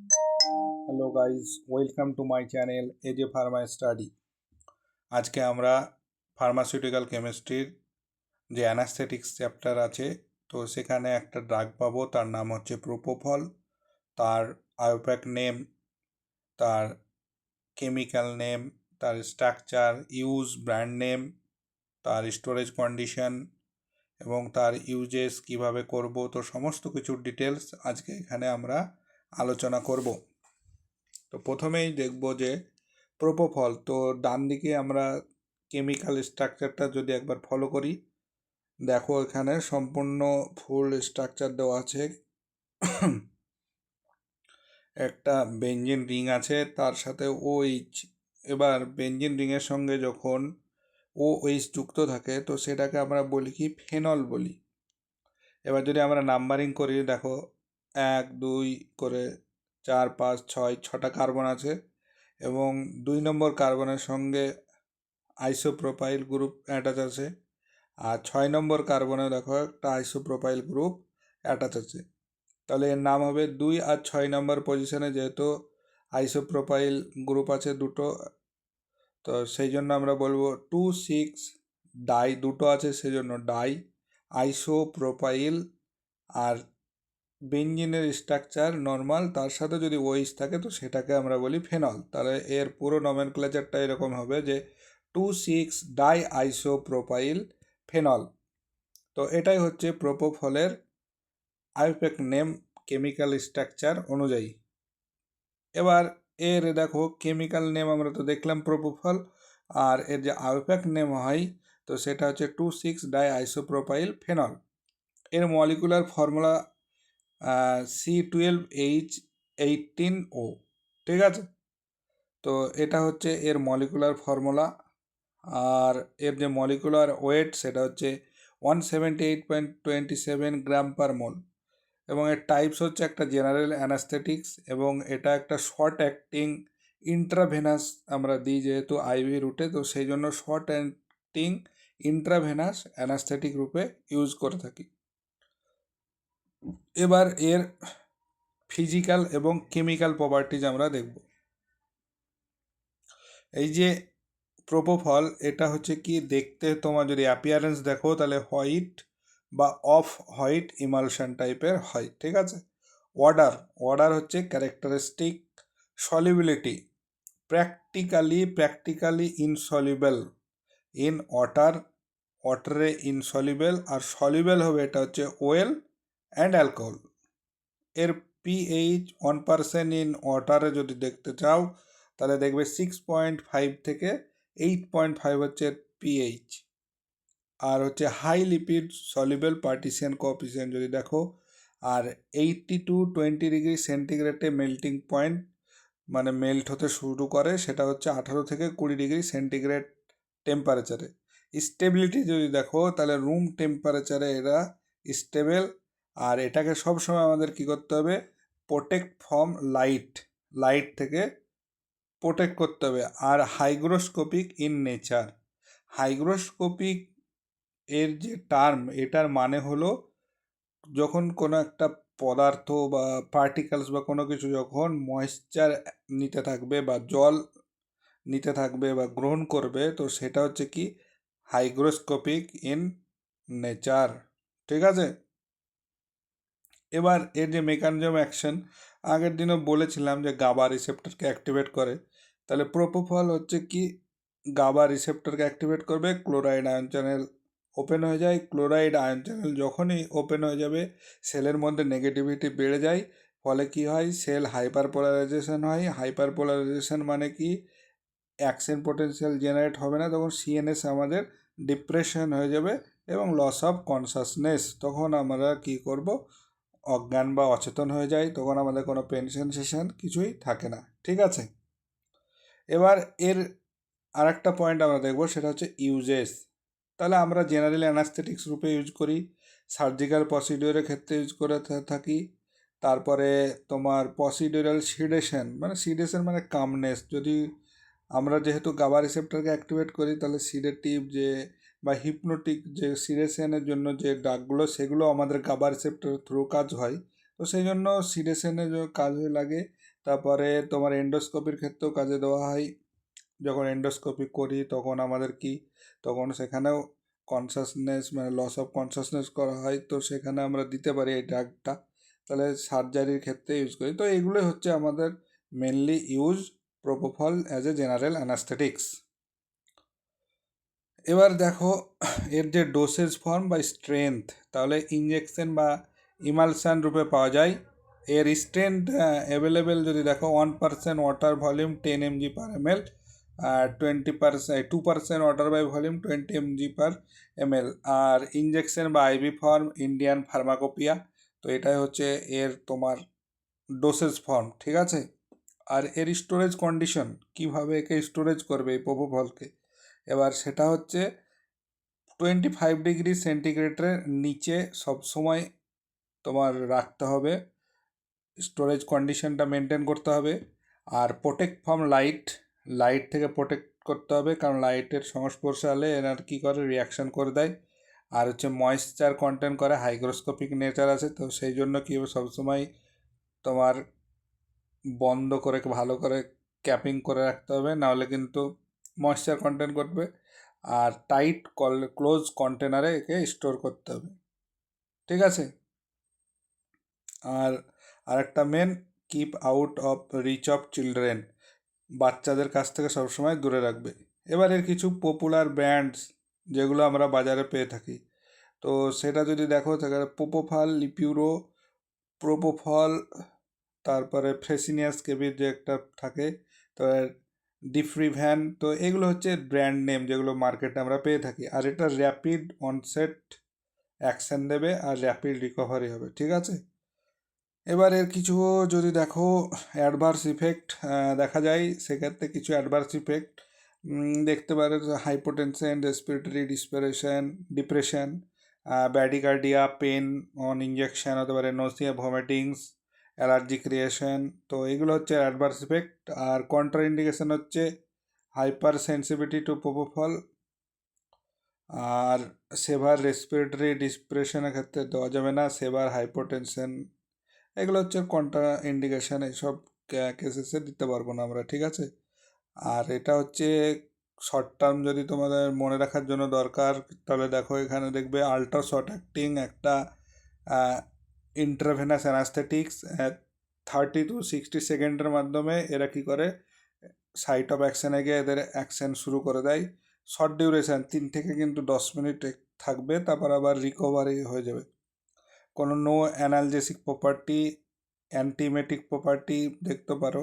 Hello guys, welcome to my channel AJ pharma study. আজকে আমরা pharmaceutical কেমিস্ট্রির যে অ্যানাস্থেটিক্স চ্যাপ্টার আছে, তো সেখানে একটা ড্রাগ পাবো, তার নাম হচ্ছে প্রোপোফল। তার আয়োপ্যাক নেম, তার কেমিক্যাল নেম, তার স্ট্রাকচার, ইউজ, ব্র্যান্ড নেম, তার স্টোরেজ কন্ডিশন এবং তার ইউজেস কিভাবে করব, তো সমস্ত কিছুর ডিটেলস আজকে এখানে আমরা আলোচনা করব। তো প্রথমেই দেখব যে প্রোপোফল। তো ডান দিকে আমরা কেমিক্যাল স্ট্রাকচারটা যদি একবার ফলো করি, দেখো এখানে সম্পূর্ণ ফুল স্ট্রাকচার দেওয়া আছে। একটা বেঞ্জিন রিং আছে, তার সাথে OH। এবার বেঞ্জিন রিংয়ের সঙ্গে যখন OH যুক্ত থাকে, তো সেটাকে আমরা বলি কি, ফেনল বলি। এবার যদি আমরা নাম্বারিং করি, দেখো 1 2 করে 4 5 6 6টা কার্বন আছে এবং 2 নম্বর কার্বনের সঙ্গে আইসোপ্রোপাইল গ্রুপ অ্যাটাচ আছে, আর 6 নম্বর কার্বনে দেখো একটা আইসোপ্রোপাইল গ্রুপ অ্যাটাচ আছে। তাহলে এর নাম হবে 2 আর 6 নম্বর পজিশনে, যেহেতু আইসোপ্রোপাইল গ্রুপ আছে দুটো, তো সেই জন্য আমরা বলবো 2,6 ডাই, দুটো আছে সেজন্য ডাই আইসোপ্রোপাইল। আর বেঞ্জিনের স্ট্রাকচার নর্মাল, তার সাথে যদি ওইচ থাকে তো সেটাকে আমরা বলি ফেনল। তাহলে এর পুরো নমেনক্লেচারটা এরকম হবে যে 2,6 ডাই আইসোপ্রোপাইল ফেনল। তো এটাই হচ্ছে প্রোপোফলের আইউপ্যাক নেম কেমিক্যাল স্ট্রাকচার অনুযায়ী। এবার এর দেখো কেমিক্যাল নেম আমরা তো দেখলাম প্রোপোফল, আর এর যে আইউপ্যাক নেম হয় তো সেটা হচ্ছে 2,6 ডাই আইসোপ্রোপাইল ফেনল। এর মলিকুলার ফর্মুলা C12H18O, ঠিক আছে। তো এটা হচ্ছে এর মলিকুলার ফর্মুলা। আর এর যে মলিকুলার ওয়েট সেটা হচ্ছে 178.27 গ্রাম পার মোল। এবং এর টাইপস হচ্ছে একটা জেনারেল অ্যানাস্থেটিক্স, এবং এটা একটা শর্ট অ্যাক্টিং ইন্ট্রাভেনাস আমরা দিই, যেহেতু আইভি রুটে, তো সেই জন্য শর্ট অ্যাক্টিং ইন্ট্রাভেনাস অ্যানাস্থেটিক রূপে ইউজ করে থাকি। এবার এর ফিজিক্যাল এবং কেমিক্যাল প্রপার্টিজ আমরা দেখব। এই যে প্রোপোফল, এটা হচ্ছে কি দেখতে, তোমার যদি অ্যাপিয়ারেন্স দেখো তাহলে হোয়াইট বা অফ হোয়াইট ইমালশন টাইপের হয়, ঠিক আছে। অর্ডার হচ্ছে characteristic. Solubility practically insoluble in ওয়াটারে ইনসলিবল, আর সলিবল হবে এটা হচ্ছে ওয়েল অ্যান্ড অ্যালকোহল। এর pH 1% ইন ওয়াটারে যদি দেখতে চাও তাহলে দেখবে 6.5 থেকে 8.5 হচ্ছে pH। আর হচ্ছে high lipid soluble partition coefficient যদি দেখো, আর 80 to 20 ডিগ্রি সেন্টিগ্রেডে মেল্টিং পয়েন্ট, মানে মেল্ট হতে শুরু করে, সেটা হচ্ছে 18 থেকে 20 ডিগ্রি সেন্টিগ্রেড টেম্পারেচারে। স্টেবিলিটি যদি দেখো তাহলে রুম টেম্পারেচারে এরা স্টেবল। আর এটাকে সবসময় আমাদের কি করতে হবে, প্রোটেক্ট ফ্রম লাইট থেকে প্রোটেক্ট করতে হবে। আর হাইগ্রোস্কোপিক ইন নেচার। হাইগ্রোস্কোপিক এর যে টার্ম, এটার মানে হলো যখন কোনো একটা পদার্থ বা পার্টিকেলস বা কোনো কিছু যখন ময়েশ্চার নিতে থাকবে বা জল নিতে থাকবে বা গ্রহণ করবে, তো সেটা হচ্ছে কি হাইগ্রোস্কোপিক ইন নেচার, ঠিক আছে। এবার এর যে মেকানিজম অ্যাকশন, আগের দিনও বলেছিলাম যে গাবা রিসেপ্টরকে অ্যাক্টিভেট করে। তাহলে প্রোপোফল হচ্ছে কি গাবা রিসেপ্টরকে অ্যাক্টিভেট করবে, ক্লোরাইড আয়ন চ্যানেল ওপেন হয়ে যায়। ক্লোরাইড আয়ন চ্যানেল যখনই ওপেন হয়ে যাবে, সেলের মধ্যে নেগেটিভিটি বেড়ে যায়, ফলে কি হয়, সেল হাইপার পোলারাইজেশন হয়। হাইপার পোলারাইজেশন মানে কি, অ্যাকশন পোটেনশিয়াল জেনারেট হবে না, তখন সিএনএস আমাদের ডিপ্রেশন হয়ে যাবে এবং লস অফ কনসাসনেস। তখন আমরা কি করব, অজ্ঞান বা অচেতন হয়ে যাই, তখন আমাদের কোনো পেন সেনসেশন কিছুই থাকে না, ঠিক আছে। এবার এর আর একটা পয়েন্ট আমরা দেখব, সেটা হচ্ছে ইউজেস। তাহলে আমরা জেনারেলি অ্যানাস্থেটিক্স রূপে ইউজ করি, সার্জিক্যাল প্রসিডিওরের ক্ষেত্রে ইউজ করে থাকি। তারপরে তোমার প্রসিডিওরাল সিডেশন মানে কামনেস। যদি আমরা যেহেতু গাবা রিসেপ্টরকে অ্যাক্টিভেট করি, তাহলে সিডেটিভ যে বা হিপনোটিক যে সিডেশনের জন্য যে ড্রাগগুলো, সেগুলো আমাদের গাবা রিসেপ্টরের থ্রু কাজ হয়। তো সেই জন্য সিডেশনের কাজে লাগে। তারপরে তোমার এন্ডোস্কোপির ক্ষেত্রেও কাজে দেওয়া হয়। যখন এন্ডোস্কোপি করি তখন আমাদের কি, তখন সেখানেও কনসাসনেস মানে লস অফ কনসাসনেস করা হয়, তো সেখানে আমরা দিতে পারি এই ড্রাগটা। তাহলে সার্জারির ক্ষেত্রে ইউজ করি। তো এগুলোই হচ্ছে আমাদের mainly use propofol as a general anaesthetics. এবার দেখো এর যে ডোসেজ ফর্ম বা স্ট্রেংথ, তাহলে ইঞ্জেকশন বা ইমালশান রূপে পাওয়া যায়। এর স্ট্রেংথ অ্যাভেলেবেল যদি দেখো 1% water volume 10 mg per ml, 2% water by volume 20 mg per ml। আর ইঞ্জেকশন বা আইভি ফর্ম ইন্ডিয়ান ফার্মাকোপিয়া। তো এটাই হচ্ছে এর তোমার ডোসেজ ফর্ম, ঠিক আছে। আর এর স্টোরেজ কন্ডিশন, কিভাবে একে স্টোরেজ করবে এই প্রোপোফলকে, এবার সেটা হচ্ছে 25°C নিচে সবসময় তোমার রাখতে হবে, স্টোরেজ কন্ডিশনটা মেনটেন করতে হবে। আর প্রোটেক্ট ফ্রম লাইট থেকে প্রোটেক্ট করতে হবে, কারণ লাইটের সংস্পর্শে এলে এনার কী করে রিয়াকশান করে দেয়। আর হচ্ছে ময়েশ্চার কন্টেন করে, হাইগ্রোস্কোপিক নেচার আছে, তো সেই জন্য কী হবে সবসময় তোমার বন্ধ করে ভালো করে ক্যাপিং করে রাখতে হবে, নাহলে কিন্তু ময়েশ্চার কন্টেন করবে। আর টাইট ক্লোজ কন্টেনারে একে স্টোর করতে হবে, ঠিক আছে। আর আরেকটা main, keep out of reach of children, বাচ্চাদের কাছ থেকে সবসময় দূরে রাখবে। এবার এর কিছু পপুলার ব্র্যান্ডস যেগুলো আমরা বাজারে পেয়ে থাকি, তো সেটা যদি দেখো সেখানে প্রোপোফল, লিপিউরো, প্রোপোফল, তারপরে ফ্রেসিনিয়াস কেবির যে একটা থাকে, তো ডিফ্রিভ্যান, তো এগুলো হচ্ছে ব্র্যান্ড নেম যেগুলো মার্কেটে আমরা পেয়ে থাকি। আর এটা র্যাপিড অনসেট অ্যাকশন দেবে আর র্যাপিড রিকভারি হবে, ঠিক আছে। এবার এর কিছু যদি দেখো অ্যাডভার্স ইফেক্ট দেখা যায়, সেক্ষেত্রে কিছু অ্যাডভার্স ইফেক্ট দেখতে পারে, hypotension, respiratory depression, bradycardia, pain on injection হতে পারে, নোসিয়া, ভমিটিংস, অ্যালার্জি ক্রিয়েশন, তো এগুলো হচ্ছে অ্যাডভার্স ইফেক্ট। আর কন্ট্রা ইন্ডিকেশন হচ্ছে হাইপার সেন্সিটিভিটি টু প্রোপোফল, আর সেভার রেসপিরেটরি ডিপ্রেশনের ক্ষেত্রে দেওয়া যাবে না, সেভার হাইপোটেনশন, এগুলো হচ্ছে কন্ট্রা ইন্ডিকেশান, এইসব কেসেসে দিতে পারবো না আমরা, ঠিক আছে। আর এটা হচ্ছে শর্ট টার্ম যদি তোমাদের মনে রাখার জন্য দরকার, তাহলে দেখো এখানে দেখবে আল্ট্রা শর্ট অ্যাক্টিং একটা ইন্ট্রাভেনাস অ্যানাস্থেটিক্স, 30 to 60 সেকেন্ডের মাধ্যমে এরা কী করে সাইট অফ অ্যাকশানে গিয়ে এদের অ্যাকশান শুরু করে দেয়। শর্ট ডিউরেশান 3 থেকে কিন্তু 10 মিনিট থাকবে, তারপর আবার রিকভারি হয়ে যাবে। কোনো no analgesic property, antiemetic property দেখতে পারো।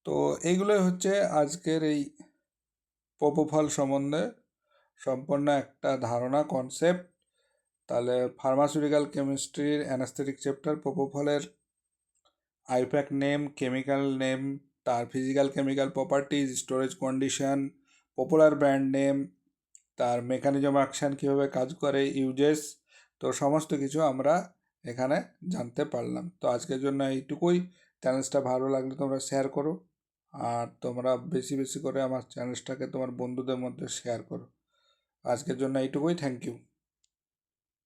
তো এইগুলোই হচ্ছে আজকের এই প্রোপোফল সম্বন্ধে সম্পূর্ণ একটা ধারণা, কনসেপ্ট। তাহলে ফার্মাসিউটিক্যাল কেমিস্ট্রির অ্যানাস্থেটিক চ্যাপ্টার, প্রোপোফলের আইপ্যাক নেম, কেমিক্যাল নেম, তার physical chemical properties, storage condition, popular brand name, তার মেকানিজম অ্যাকশান কীভাবে কাজ করে, ইউজেস, তো সমস্ত কিছু আমরা এখানে জানতে পারলাম। তো আজকের জন্য এইটুকুই। চ্যানেলটা ভালো লাগলে তোমরা শেয়ার করো, আর তোমরা বেশি বেশি করে আমার চ্যানেলটাকে তোমার বন্ধুদের মধ্যে শেয়ার করো। আজকের জন্য এইটুকুই, থ্যাংক ইউ।